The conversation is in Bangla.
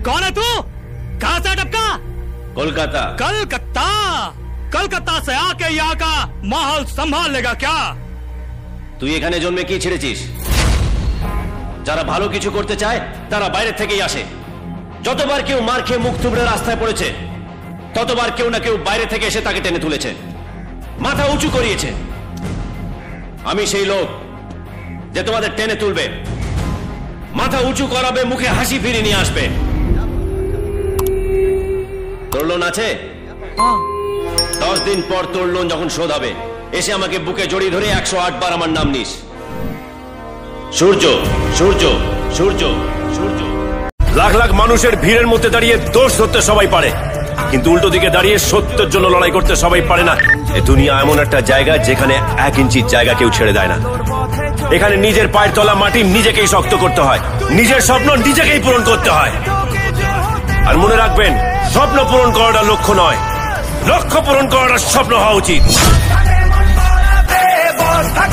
कौन है तू? कहां से टपका? कोलकाता। कलकत्ता? कलकत्ता से आके यहाँ का माहौल संभाल लेगा क्या? তুই এখানে জন্মে কি ছেড়েছিস? যারা ভালো কিছু করতে চায় তারা বাইরে থেকেই আসে। যতবার কেউ মার খেয়ে মুখ থুবড়ে রাস্তায় পড়েছে ততবার কেউ না কেউ বাইরে থেকে এসে তাকে টেনে তুলেছে, মাথা উঁচু করিয়েছে। আমি সেই লোক যে তোমাদের টেনে তুলবে, মাথা উঁচু করাবে, মুখে হাসি ফিরিয়ে নিয়ে আসবে। তোর লোন আছে? 10 দিন পর তোর লোন যখন শোধ হবে এসে আমাকে বুকে জড়িয়ে ধরে 108 বার আমার নাম নিস। সূর্য সূর্য সূর্য সূর্য। লাখ লাখ মানুষের ভিড়ের মধ্যে দাঁড়িয়ে দোষ ধরতে সবাই পারে, কিন্তু উল্টো দিকে দাঁড়িয়ে সত্যের জন্য লড়াই করতে সবাই পারে না। এ দুনিয়া এমন একটা জায়গা যেখানে 1 ইঞ্চির জায়গা কেউ ছেড়ে দেয় না। এখানে নিজের পায়ের তলা মাটি নিজেকেই শক্ত করতে হয়, নিজের স্বপ্ন নিজেকেই পূরণ করতে হয়। আর মনে রাখবেন, স্বপ্ন পূরণ করাটা লক্ষ্য নয়, লক্ষ্য পূরণ করাটা স্বপ্ন হওয়া উচিত।